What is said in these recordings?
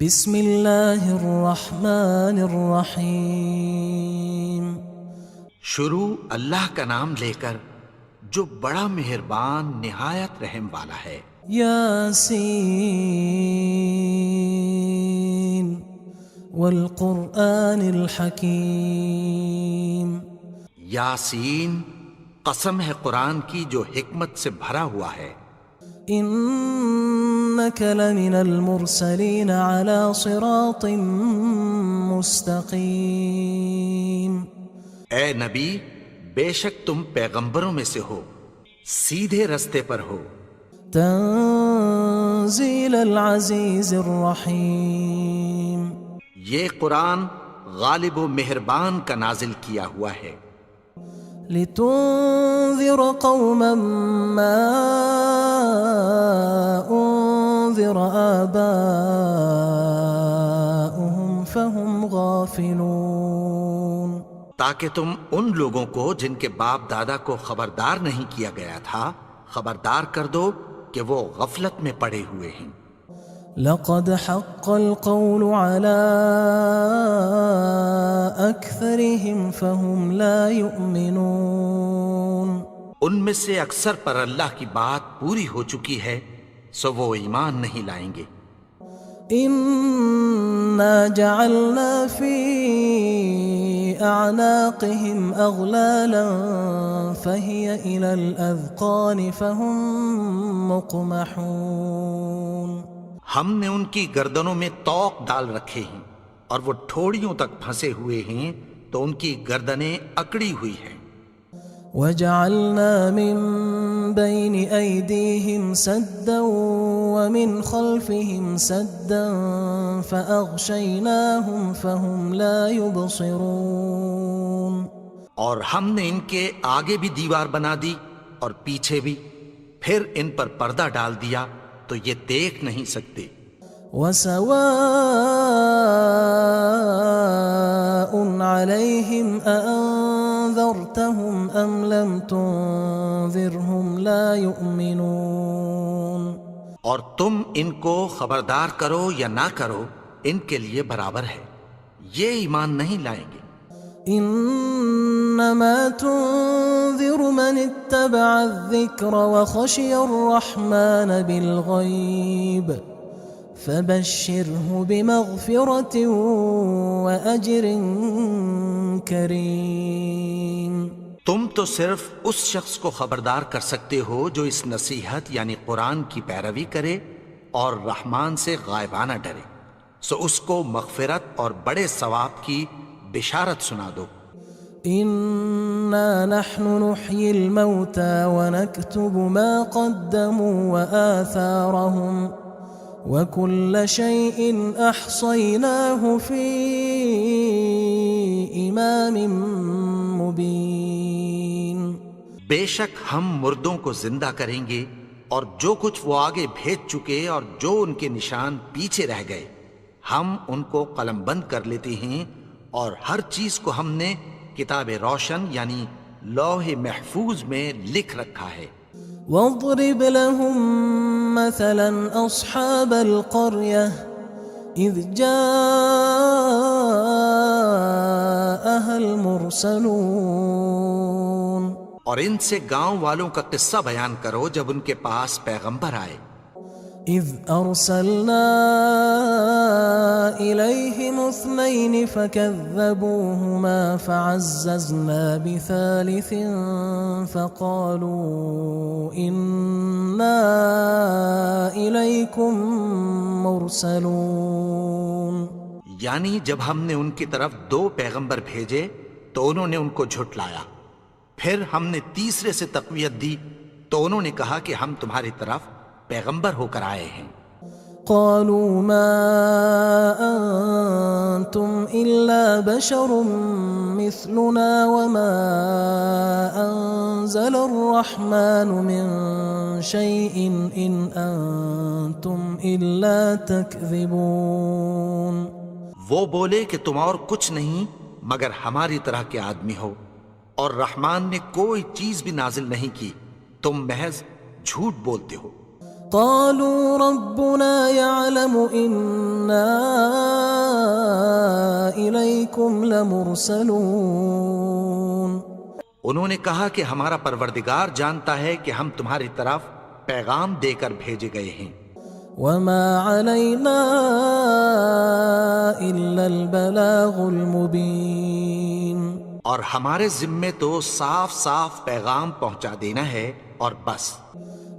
بسم اللہ الرحمن الرحیم۔ شروع اللہ کا نام لے کر جو بڑا مہربان نہایت رحم والا ہے۔ یاسین والقرآن الحکیم۔ یاسین، قسم ہے قرآن کی جو حکمت سے بھرا ہوا ہے۔ انک لمن المرسلین علی صراط مستقیم۔ اے نبی، بے شک تم پیغمبروں میں سے ہو، سیدھے رستے پر ہو۔ تنزیل العزیز الرحیم۔ یہ قرآن غالب و مہربان کا نازل کیا ہوا ہے۔ لتنذر قوما ما انذر آباؤهم فهم غافلون۔ تاکہ تم ان لوگوں کو جن کے باپ دادا کو خبردار نہیں کیا گیا تھا خبردار کر دو کہ وہ غفلت میں پڑے ہوئے ہیں۔ لقد حق القول على أكثرهم فهم لا يؤمنون۔ ان میں سے اکثر پر اللہ کی بات پوری ہو چکی ہے، سو وہ ایمان نہیں لائیں گے۔ إنا جعلنا في أعناقهم أغلالا فهي إلى الأذقان فهم مقمحون۔ ہم نے ان کی گردنوں میں طوق ڈال رکھے ہیں اور وہ ٹھوڑیوں تک پھنسے ہوئے ہیں تو ان کی گردنیں اکڑی ہوئی ہیں۔ وجعلنا من بين أيديهم سدا ومن خلفهم سدا فأغشيناهم فهم لا يبصرون۔ اور ہم نے ان کے آگے بھی دیوار بنا دی اور پیچھے بھی، پھر ان پر پردہ ڈال دیا تو یہ دیکھ نہیں سکتے۔ وسواء عليهم أأنذرتهم أم لم تنذرهم لا يؤمنون۔ اور تم ان کو خبردار کرو یا نہ کرو، ان کے لیے برابر ہے، یہ ایمان نہیں لائیں گے۔ انما تنذر من اتبع الذکر وخشی الرحمن بالغیب فبشره بمغفرة وأجر کریم۔ تم تو صرف اس شخص کو خبردار کر سکتے ہو جو اس نصیحت یعنی قرآن کی پیروی کرے اور رحمان سے غائبانہ ڈرے، سو اس کو مغفرت اور بڑے ثواب کی بشارت سنا دو۔ انا نحن نحيي الموتى ونكتب ما قدموا وآثارهم وكل شيء احصيناه في امام مبين۔ بے شک ہم مردوں کو زندہ کریں گے اور جو کچھ وہ آگے بھیج چکے اور جو ان کے نشان پیچھے رہ گئے ہم ان کو قلم بند کر لیتے ہیں، اور ہر چیز کو ہم نے کتاب روشن یعنی لوح محفوظ میں لکھ رکھا ہے۔ واضرب لهم مثلا اصحاب القرية اذ جاءها المرسلون۔ اور ان سے گاؤں والوں کا قصہ بیان کرو جب ان کے پاس پیغمبر آئے۔ اذ ارسلنا الیہم اثنین فکذبوہما فعززنا بثالث فقالوا انا الیکم مرسلون۔ یعنی جب ہم نے ان کی طرف 2 پیغمبر بھیجے تو انہوں نے ان کو جھٹلایا، پھر ہم نے تیسرے سے تقویت دی تو انہوں نے کہا کہ ہم تمہاری طرف پیغمبر ہو کر آئے ہیں۔ قالوا ما انتم الا بشر مثلنا وما انزل الرحمن من شيء ان انتم الا تكذبون۔ وہ بولے کہ تم اور کچھ نہیں مگر ہماری طرح کے آدمی ہو، اور رحمان نے کوئی چیز بھی نازل نہیں کی، تم محض جھوٹ بولتے ہو۔ قالوا ربنا يعلم إنا إليكم لمرسلون انہوں نے کہا کہ ہمارا پروردگار جانتا ہے کہ ہم تمہاری طرف پیغام دے کر بھیجے گئے ہیں. وما علينا إلا البلاغ المبين اور ہمارے ذمے تو صاف صاف پیغام پہنچا دینا ہے اور بس.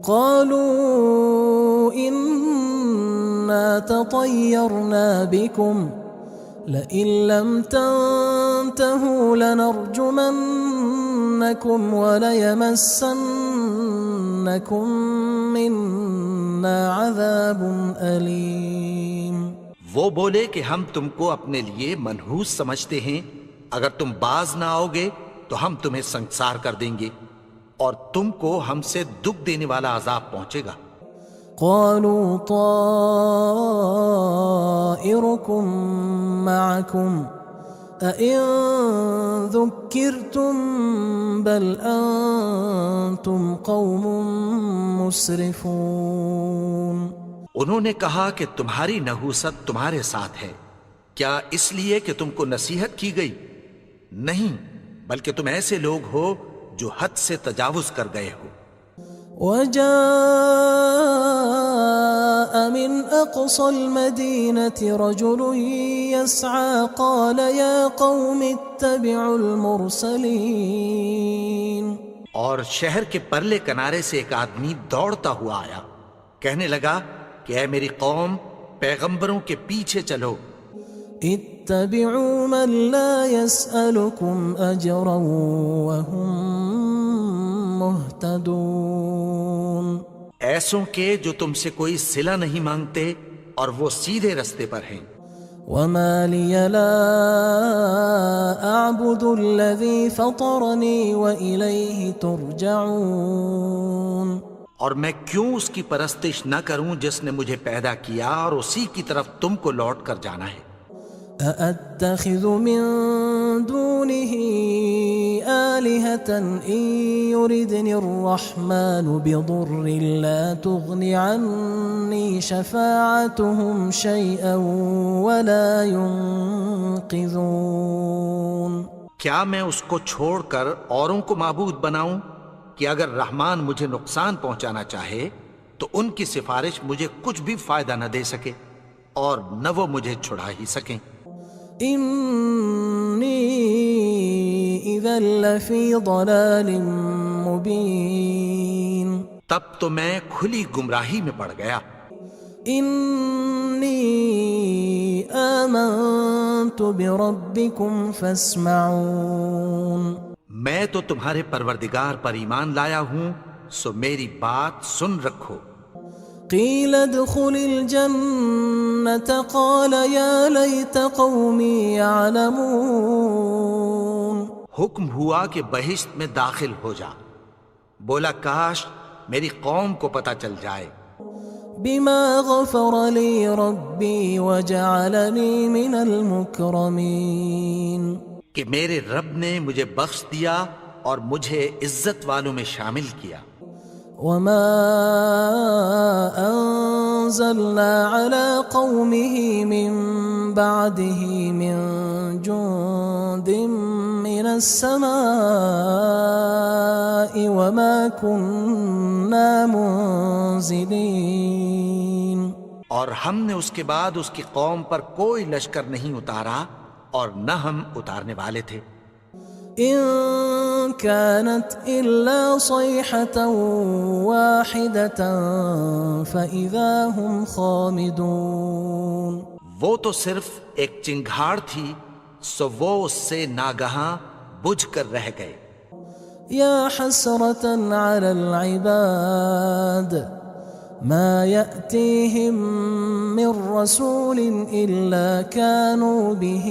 قالوا إنا تطيرنا بكم لئن لم تنتهوا لنرجمنكم وليمسنكم منا عذاب أليم. وہ بولے کہ ہم تم کو اپنے لیے منحوس سمجھتے ہیں، اگر تم باز نہ آؤ گے تو ہم تمہیں سنگسار کر دیں گے اور تم کو ہم سے دکھ دینے والا عذاب پہنچے گا. قالوا طائركم معكم أئن ذكرتم بل أنتم قوم مسرفون. انہوں نے کہا کہ تمہاری نحوست تمہارے ساتھ ہے، کیا اس لیے کہ تم کو نصیحت کی گئی؟ نہیں، بلکہ تم ایسے لوگ ہو جو حد سے تجاوز کر گئے ہو. وجاء من أقصى المدينة رجل يسعى قال يا قوم اتبعوا المرسلين. اور شہر کے پرلے کنارے سے ایک آدمی دوڑتا ہوا آیا، کہنے لگا کہ اے میری قوم، پیغمبروں کے پیچھے چلو. اتبعوا من لا يسألكم أجرا وهم مهتدون. ایسوں کے جو تم سے کوئی صلہ نہیں مانگتے اور وہ سیدھے رستے پر ہیں. وما لي لا أعبد الذي فطرني وإليه ترجعون. اور میں کیوں اس کی پرستش نہ کروں جس نے مجھے پیدا کیا اور اسی کی طرف تم کو لوٹ کر جانا ہے. أأتخذ من دونه آلهة إن يردني الرحمن بضر لا تغن عني شفاعتهم شيئا ولا ينقذون. کیا میں اس کو چھوڑ کر اوروں کو معبود بناؤں کہ اگر رحمان مجھے نقصان پہنچانا چاہے تو ان کی سفارش مجھے کچھ بھی فائدہ نہ دے سکے اور نہ وہ مجھے چھڑا ہی سکیں. إني إذا لفي ضلال مبين. تب تو میں کھلی گمراہی میں پڑ گیا. إني آمنت بربكم فاسمعون. میں تو تمہارے پروردگار پر ایمان لایا ہوں، سو میری بات سن رکھو. قيل ادخل الجنة قال يا ليت قومي يعلمون. حکم ہوا کہ بہشت میں داخل ہو جا. بولا کاش میری قوم کو پتہ چل جائے. بما غفر لي ربي وجعلني من المكرمين. کہ میرے رب نے مجھے بخش دیا اور مجھے عزت والوں میں شامل کیا. وما أنزلنا على قومه من بعده من جند من السماء وما كنا منزلين. اور ہم نے اس کے بعد اس کی قوم پر کوئی لشکر نہیں اتارا اور نہ ہم اتارنے والے تھے. إن كانت إلا صيحة واحدة فإذا هم خامدون. وہ تو صرف ایک چنگھاڑ تھی، سو وہ اس سے ناگہاں بجھ کر رہ گئے. يا حسرة على العباد ما يأتيهم من رسول إلا كانوا به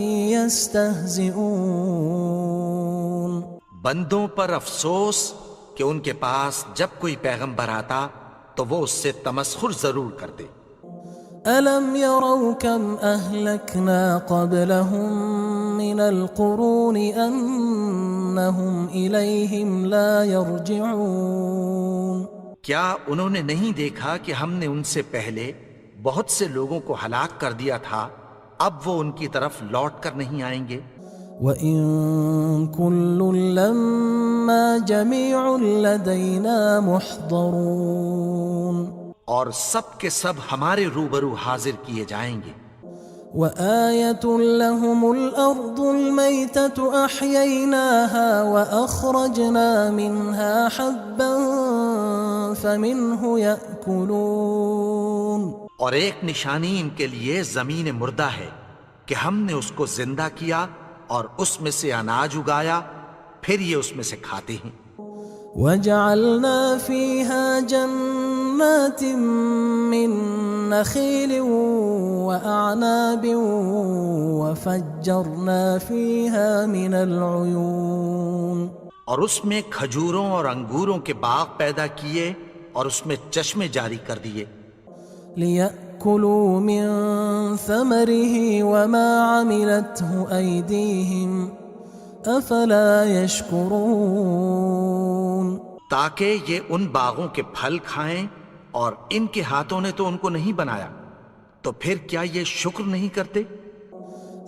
يستهزئون. بندوں پر افسوس کہ ان کے پاس جب کوئی پیغمبر آتا تو وہ اس سے تمسخر ضرور کرتے. ألم يروا كم أهلكنا قبلهم من القرون أنهم إليهم لا يرجعون. کیا انہوں نے نہیں دیکھا کہ ہم نے ان سے پہلے بہت سے لوگوں کو ہلاک کر دیا تھا، اب وہ ان کی طرف لوٹ کر نہیں آئیں گے؟ وَإِن كُلٌّ لَّمَّا جَمِيعٌ لَّدَيْنَا مُحْضَرُونَ، اور سب کے سب ہمارے روبرو حاضر کیے جائیں گے۔ وَآيَةٌ لَّهُمُ الْأَرْضُ الْمَيْتَةُ أَحْيَيْنَاهَا وَأَخْرَجْنَا مِنْهَا حَبًّا فَمِنْهُ يَأْكُلُونَ، اور ایک نشانی ان کے لیے زمین مردہ ہے کہ ہم نے اس کو زندہ کیا اور اس میں سے اناج اگایا، پھر یہ اس میں سے کھاتے ہیں۔ وَجَعَلْنَا فِيهَا جَنَّاتٍ مِّن نَّخِيلٍ وَأَعْنَابٍ وَفَجَّرْنَا فِيهَا مِنَ الْعُيُونِ، اور اس میں کھجوروں اور انگوروں کے باغ پیدا کیے اور اس میں چشمے جاری کر دیے، لِيَأْكُلُوا مِن ثَمَرِهِ وَمَا عَمِلَتْهُ أَيْدِيهِمْ أَفَلَا يَشْكُرُونَ، تاکہ یہ ان باغوں کے پھل کھائیں، اور ان کے ہاتھوں نے تو ان کو نہیں بنایا، تو پھر کیا یہ شکر نہیں کرتے؟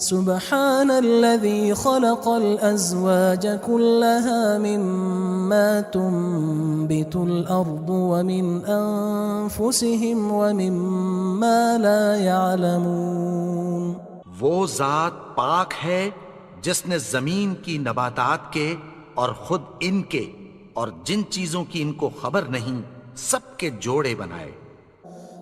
سبحان الذي خلق الأزواج كلها مما تنبت الأرض ومن أنفسهم ومما لا يعلمون، وہ ذات پاک ہے جس نے زمین کی نباتات کے اور خود ان کے اور جن چیزوں کی ان کو خبر نہیں سب کے جوڑے بنائے۔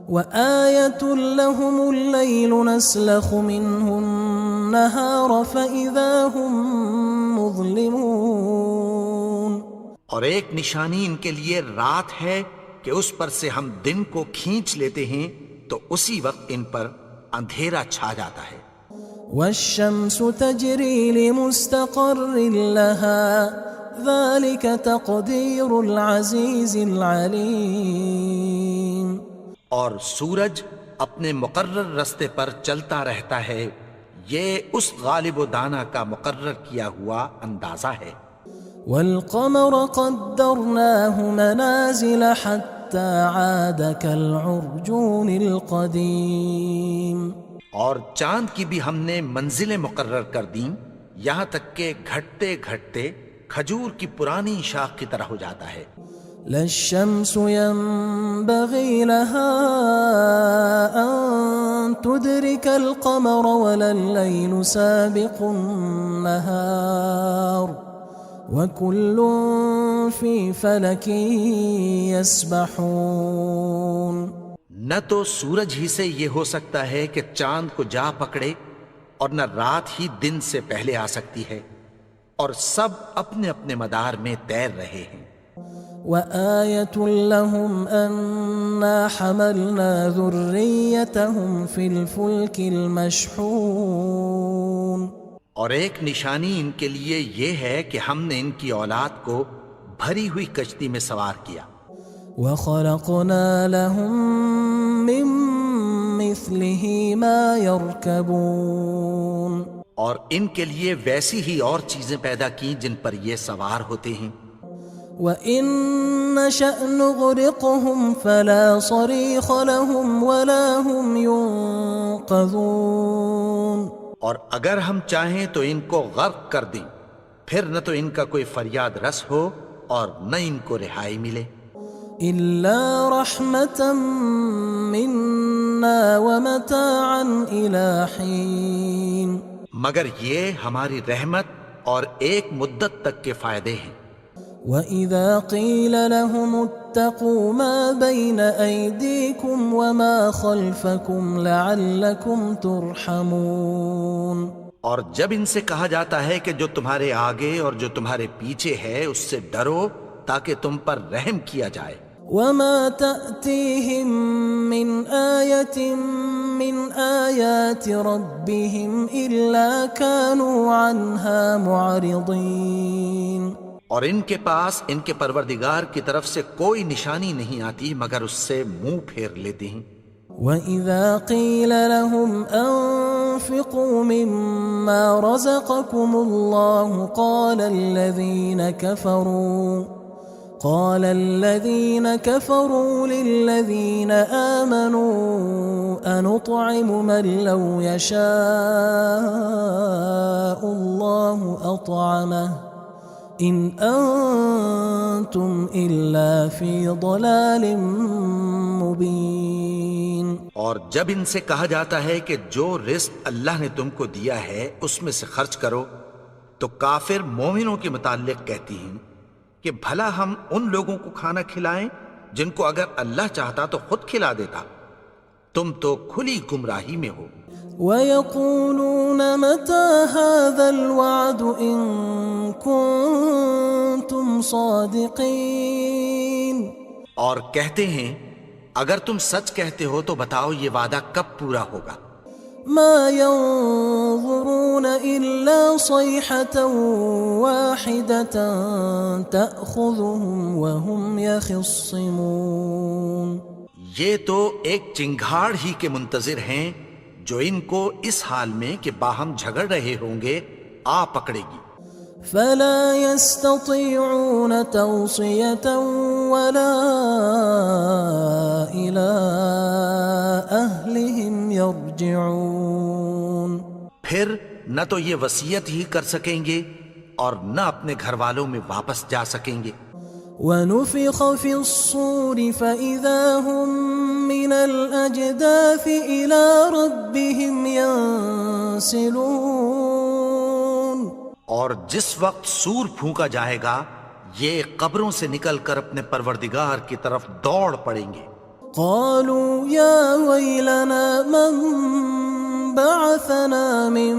وآية لهم الليل نسلخ منه النهار فإذا هم مظلمون، اور ایک نشانی ان کے لیے رات ہے کہ اس پر سے ہم دن کو کھینچ لیتے ہیں تو اسی وقت ان پر اندھیرا چھا جاتا ہے۔ والشمس تجري لمستقر لها ذلك تقدير العزيز العليم، اور سورج اپنے مقرر رستے پر چلتا رہتا ہے، یہ اس غالب و دانا کا مقرر کیا ہوا اندازہ ہے۔ والقمر قدرناه منازل حتى عاد كالعرجون القديم، اور چاند کی بھی ہم نے منزلیں مقرر کر دیں، یہاں تک کہ گھٹتے گھٹتے کھجور کی پرانی شاخ کی طرح ہو جاتا ہے۔ لا الشمس ينبغي لها أن تدرك القمر ولا الليل سابق النهار وكل في فلك يسبحون، نہ تو سورج ہی سے یہ ہو سکتا ہے کہ چاند کو جا پکڑے، اور نہ رات ہی دن سے پہلے آ سکتی ہے، اور سب اپنے اپنے مدار میں تیر رہے ہیں۔ وآية لهم أنا حملنا ذريتهم في الفلك المشحون، اور ایک نشانی ان کے لیے یہ ہے کہ ہم نے ان کی اولاد کو بھری ہوئی کشتی میں سوار کیا۔ وخلقنا لهم من مثله ما يركبون، اور ان کے لیے ویسی ہی اور چیزیں پیدا کی جن پر یہ سوار ہوتے ہیں۔ وَإِن نَّشَأْ نُغْرِقْهُمْ فَلَا صَرِيخَ لَهُمْ وَلَا هُمْ يُنقَذُونَ، اور اگر ہم چاہیں تو ان کو غرق کر دیں، پھر نہ تو ان کا کوئی فریاد رس ہو اور نہ ان کو رہائی ملے۔ إِلَّا رَحْمَةً مِّنَّا وَمَتَاعًا إِلَى حِينٍ، مگر یہ ہماری رحمت اور ایک مدت تک کے فائدے ہیں۔ وَإِذَا قِيلَ لَهُمُ اتَّقُوا مَا بَيْنَ أَيْدِيكُمْ وَمَا خَلْفَكُمْ لَعَلَّكُمْ تُرْحَمُونَ، اور جب ان سے کہا جاتا ہے کہ جو تمہارے آگے اور جو تمہارے پیچھے ہے اس سے ڈرو تاکہ تم پر رحم کیا جائے۔ وَمَا تَأْتِيهِم مِّنْ آيَةٍ مِّنْ آيَاتِ رَبِّهِمْ إِلَّا كَانُوا عَنْهَا مُعْرِضِينَ، اور ان کے پاس ان کے پروردگار کی طرف سے کوئی نشانی نہیں آتی مگر اس سے منہ پھیر لیتے ہیں۔ وَإِذَا قِيلَ لَهُمْ أَنفِقُوا مِمَّا رَزَقَكُمُ اللَّهُ قال الذين كفروا للذين آمنوا أنطعم من لو يشاء الله أطعمه إن أنتم إلا في ضلال مبين. اور جب ان سے کہا جاتا ہے کہ جو رزق اللہ نے تم کو دیا ہے اس میں سے خرچ کرو، تو کافر مومنوں کے متعلق کہتی ہیں کہ بھلا ہم ان لوگوں کو کھانا کھلائیں جن کو اگر اللہ چاہتا تو خود کھلا دیتا. تم تو کھلی گمراہی میں ہو. وَيَقُولُونَ مَتَى هَذَا الْوَعْدُ إِن كُنتُمْ صَادِقِينَ. اور کہتے ہیں اگر تم سچ کہتے ہو تو بتاؤ یہ وعدہ کب پورا ہوگا. ما ينظرون إلا صيحة واحدة تأخذهم وهم يخصمون. یہ تو ایک چنگھاڑ ہی کے منتظر ہیں جو ان کو اس حال میں کہ باہم جھگڑ رہے ہوں گے آ پکڑے گی. فلا يستطيعون توصية ولا إلى أهلهم يرجعون. پھر نہ تو یہ وصیت ہی کر سکیں گے اور نہ اپنے گھر والوں میں واپس جا سکیں گے. ونفخ في الصور فإذا هم من الأجداث إلى ربهم ينسلون. اور جس وقت سور پھونکا جائے گا یہ قبروں سے نکل کر اپنے پروردگار کی طرف دوڑ پڑیں گے. قالوا يا ويلنا من بعثنا من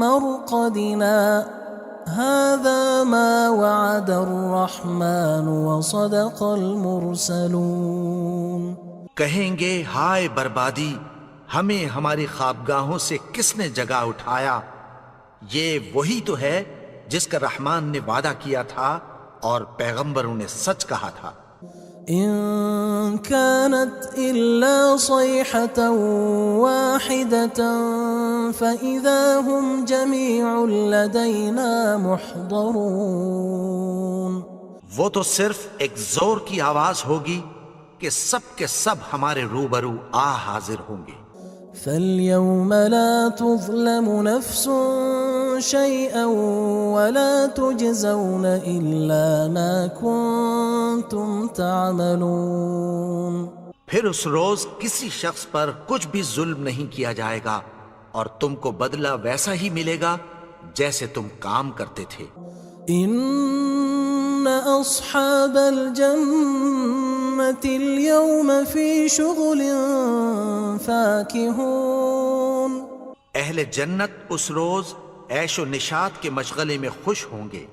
مرقدنا هذا ما وعد الرحمن وصدق المرسلون. کہیں گے ہائے بربادی، ہمیں ہماری خوابگاہوں سے کس نے جگا اٹھایا. یہ وہی تو ہے جس کا رحمان نے وعدہ کیا تھا اور پیغمبروں نے سچ کہا تھا. إن كانت إلا صيحة واحدة فإذا هم جميع لدينا محضرون. وہ تو صرف ایک زور کی آواز ہوگی کہ سب کے سب ہمارے روبرو آ حاضر ہوں گے. فاليوم لا تظلم نفس شيئا ولا تجزون إلا ما كنتم تعملون. پھر اس روز کسی شخص پر کچھ بھی ظلم نہیں کیا جائے گا اور تم کو بدلہ ویسا ہی ملے گا جیسے تم کام کرتے تھے. إن أصحاب الجنة اليوم في شغل فاكهون. اہل جنت اس روز عیش و نشاط کے مشغلے میں خوش ہوں گے.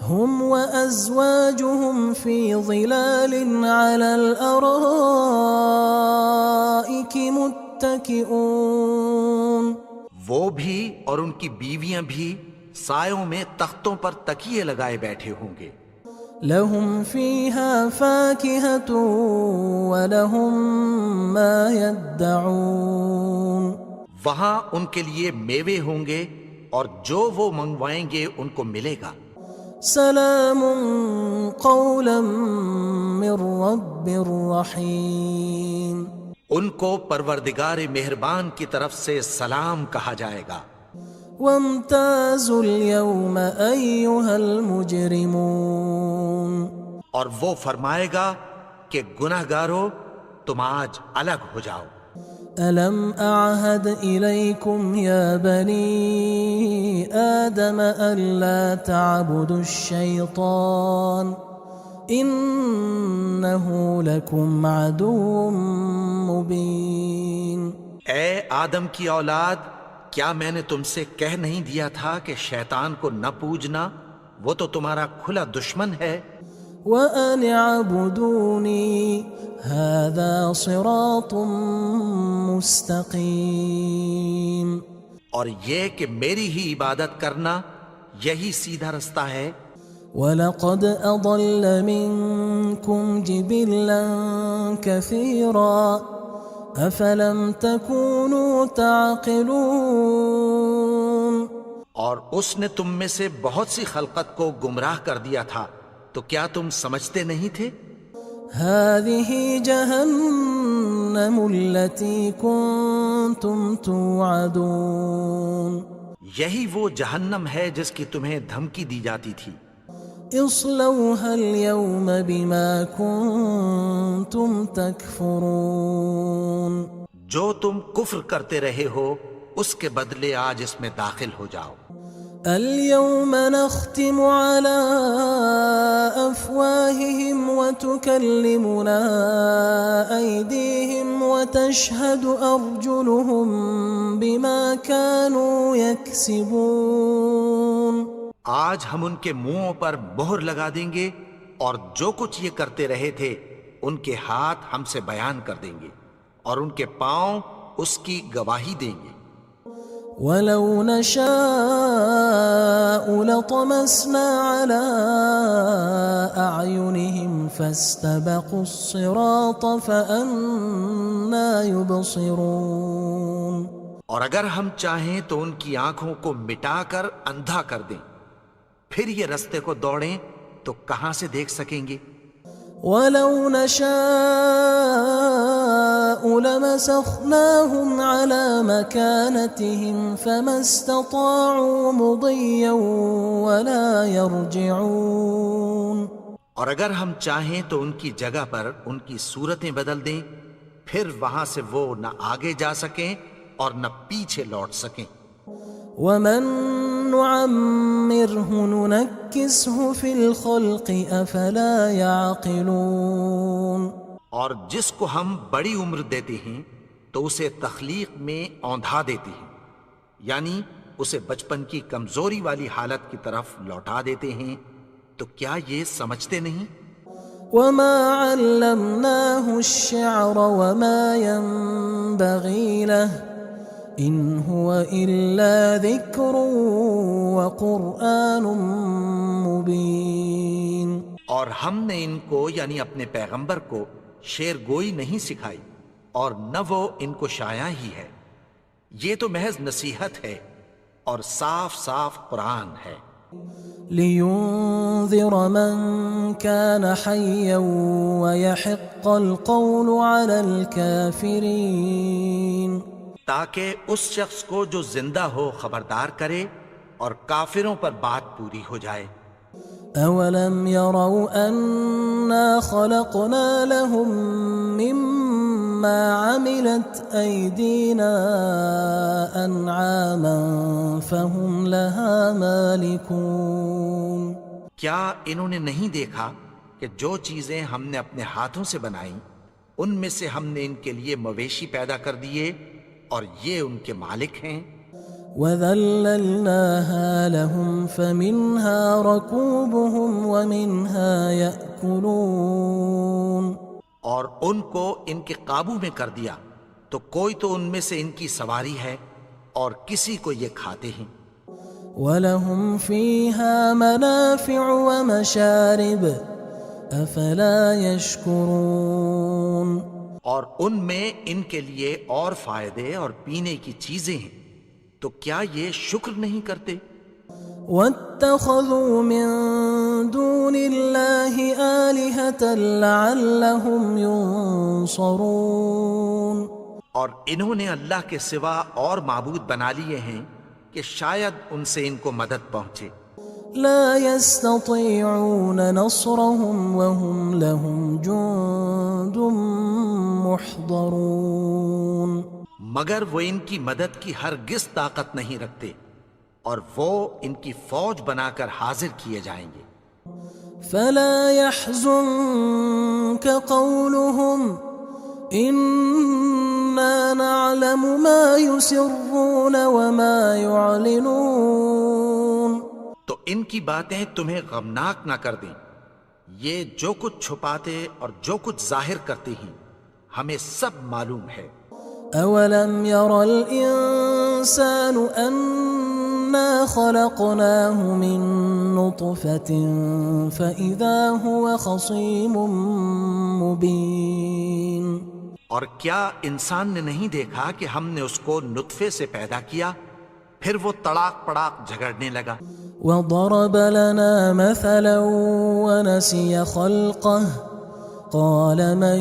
هم وأزواجهم في ظلال على الأرائك متكئون. وہ بھی اور ان کی بیویاں بھی سایوں میں تختوں پر تکیے لگائے بیٹھے ہوں گے. لهم فيها فاكهة ولهم ما يدعون. وہاں ان کے لیے میوے ہوں گے اور جو وہ منگوائیں گے ان کو ملے گا. سلام قولا من رب رحیم. ان کو پروردگار مہربان کی طرف سے سلام کہا جائے گا. وامتازوا اليوم أيها المجرمون. اور وہ فرمائے گا کہ گناہگارو تم آج الگ ہو جاؤ. ألم أعهد إليكم يا بني آدم ألا تعبدوا الشيطان إنه لكم عدو مبين. اے آدم کی اولاد، کیا میں نے تم سے کہہ نہیں دیا تھا کہ شیطان کو نہ پوجنا، وہ تو تمہارا کھلا دشمن ہے. وَأَنِ اعْبُدُونِي هَذَا صِرَاطٌ مُسْتَقِيمٌ. اور یہ کہ میری ہی عبادت کرنا یہی سیدھا رستہ ہے. وَلَقَدْ أَضَلَّ مِنْكُمْ جِبِلًّا كَثِيرًا أَفَلَمْ تَكُونُوا تَعْقِلُونَ. اور اس نے تم میں سے بہت سی خلقت کو گمراہ کر دیا تھا، تو کیا تم سمجھتے نہیں تھے؟ هذه جهنم التي كنتم توعدون یہی وہ جہنم ہے جس کی تمہیں دھمکی دی جاتی تھی۔ اصلوها اليوم بما كنتم تكفرون جو تم کفر کرتے رہے ہو اس کے بدلے آج اس میں داخل ہو جاؤ۔ اليوم نختم على أفواههم وتكلمنا أيديهم وتشهد أرجلهم بما كانوا يكسبون آج ہم ان کے منہوں پر مہر لگا دیں گے اور جو کچھ یہ کرتے رہے تھے ان کے ہاتھ ہم سے بیان کر دیں گے اور ان کے پاؤں اس کی گواہی دیں گے۔ وَلَوْ نَشَاءُ لَطَمَسْنَا عَلَىٰ أَعْيُنِهِمْ فَاسْتَبَقُوا الصِّرَاطَ فَأَنَّىٰ يُبْصِرُونَ اور اگر ہم چاہیں تو ان کی آنکھوں کو مٹا کر اندھا کر دیں، پھر یہ رستے کو دوڑیں تو کہاں سے دیکھ سکیں گے؟ وَلَوْ نَشَاءُ لَمَسَخْنَاهُمْ عَلَىٰ مَكَانَتِهِمْ فَمَا اسْتَطَاعُوا مُضِيًّا وَلَا يَرْجِعُونَ اور اگر ہم چاہیں تو ان کی جگہ پر ان کی صورتیں بدل دیں، پھر وہاں سے وہ نہ آگے جا سکیں اور نہ پیچھے لوٹ سکیں۔ وَمَن نُعَمِّرْهُ نُنَكِّسْهُ فِي الْخَلْقِ أَفَلَا يَعْقِلُونَ اور جس کو ہم بڑی عمر دیتے ہیں تو اسے تخلیق میں اوندھا دیتے ہیں، یعنی اسے بچپن کی کمزوری والی حالت کی طرف لوٹا دیتے ہیں، تو کیا یہ سمجھتے نہیں؟ وَمَا عَلَّمْنَاهُ الشِّعْرَ وَمَا يَنبَغِي لَهُ إِنْ هُوَ إِلَّا ذِكْرٌ وَقُرْآنٌ مُبِينٌ اور ہم نے ان کو یعنی اپنے پیغمبر کو شعر گوئی نہیں سکھائی اور نہ وہ ان کو شایع ہی ہے، یہ تو محض نصیحت ہے اور صاف صاف قرآن ہے۔ لِيُنذِرَ مَن كَانَ حَيًّا وَيَحِقَّ الْقَوْلُ عَلَى الْكَافِرِينَ تاکہ اس شخص کو جو زندہ ہو خبردار کرے اور کافروں پر بات پوری ہو جائے۔ أَوَلَمْ يَرَوْا أَنَّا خَلَقْنَا لَهُم مِّمَّا عَمِلَتْ أَيْدِينَا أَنْعَامًا فَهُمْ لَهَا مَالِكُونَ کیا انہوں نے نہیں دیکھا کہ جو چیزیں ہم نے اپنے ہاتھوں سے بنائیں ان میں سے ہم نے ان کے لیے مویشی پیدا کر دیے اور یہ ان کے مالک ہیں۔ وَذَلَّلْنَاهَا لَهُمْ فَمِنْهَا رَكُوبُهُمْ وَمِنْهَا يَأْكُلُونَ اور ان کو ان کے قابو میں کر دیا تو کوئی تو ان میں سے ان کی سواری ہے اور کسی کو یہ کھاتے ہیں۔ وَلَهُمْ فِيهَا مَنَافِعُ وَمَشَارِبُ أَفَلَا يَشْكُرُونَ اور ان میں ان کے لیے اور فائدے اور پینے کی چیزیں ہیں، تو کیا یہ شکر نہیں کرتے؟ وَاتَّخَذُوا مِن دُونِ اللَّهِ آلِهَةً لَعَلَّهُمْ يُنصَرُونَ اور انہوں نے اللہ کے سوا اور معبود بنا لیے ہیں کہ شاید ان سے ان کو مدد پہنچے۔ لا يستطيعون نصرهم وهم لهم جند محضرون مگر وہ ان کی مدد کی ہرگز طاقت نہیں رکھتے اور وہ ان کی فوج بنا کر حاضر کیے جائیں گے۔ فلا يحزنك قولهم إنا نعلم ما يسرون وما يعلنون تو ان کی باتیں تمہیں غمناک نہ کر دیں، یہ جو کچھ چھپاتے اور جو کچھ ظاہر کرتے ہیں ہمیں سب معلوم ہے۔ أَوَلَمْ يَرَ الْإِنسَانُ أَنَّا خَلَقْنَاهُ مِن نُّطْفَةٍ فَإِذَا هُوَ خَصِيمٌ مُّبِينٌ اور کیا انسان نے نہیں دیکھا کہ ہم نے اس کو نطفے سے پیدا کیا، پھر وہ تڑاک پڑاک جھگڑنے لگا۔ وضرب لنا مثلا ونسي خلقه قال من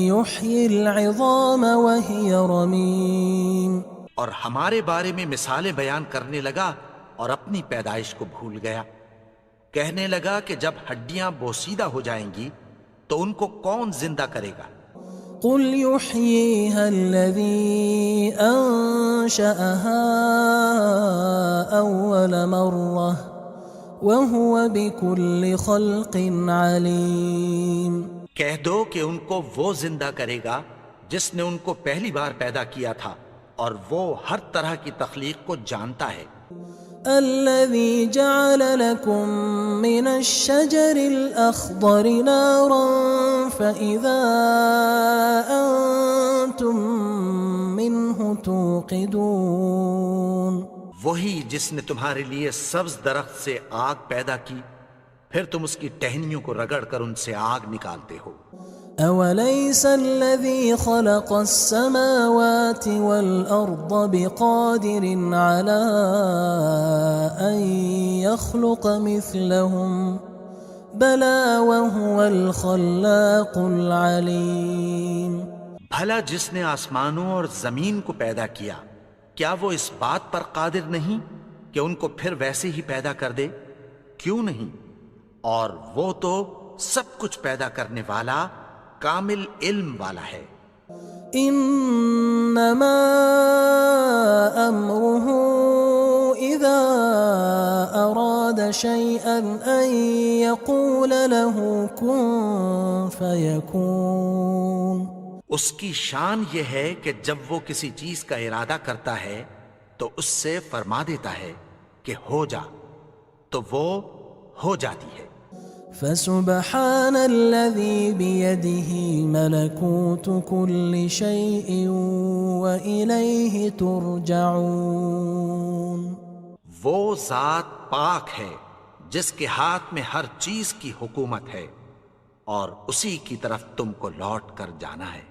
يحيي العظام وهي رميم اور ہمارے بارے میں مثالیں بیان کرنے لگا اور اپنی پیدائش کو بھول گیا. کہنے لگا کہ جب ہڈیاں بوسیدہ ہو جائیں گی تو ان کو کون زندہ کرے گا؟ قل يحييها الذي أنشأها أول مرة وهو بكل خلق عليم. کہہ دو کہ ان کو وہ زندہ کرے گا جس نے ان کو پہلی بار پیدا کیا تھا اور وہ ہر طرح کی تخلیق کو جانتا ہے. الذي جعل لكم من الشجر الأخضر نارا فإذا أنتم منه توقدون. وہی جس نے تمہارے لیے سبز درخت سے آگ پیدا کی پھر تم اس کی ٹہنیوں کو رگڑ کر ان سے آگ نکالتے ہو. أوليس الذي خلق السماوات والأرض بقادر على أن يخلق مثلهم بلى وهو الخلاق العليم. بھلا جس نے آسمانوں اور زمین کو پیدا کیا کیا وہ اس بات پر قادر نہیں کہ ان کو پھر ویسے ہی پیدا کر دے؟ کیوں نہیں؟ اور وہ تو سب کچھ پیدا کرنے والا کامل علم والا ہے. انما امره اذا اراد شيئا ان يقول له كن فيكون. اس کی شان یہ ہے کہ جب وہ کسی چیز کا ارادہ کرتا ہے تو اس سے فرما دیتا ہے کہ ہو جا تو وہ ہو جاتی ہے. فسبحان الذي بيده ملكوت كل شيء وإليه ترجعون. وہ ذات پاک ہے جس کے ہاتھ میں ہر چیز کی حکومت ہے اور اسی کی طرف تم کو لوٹ کر جانا ہے.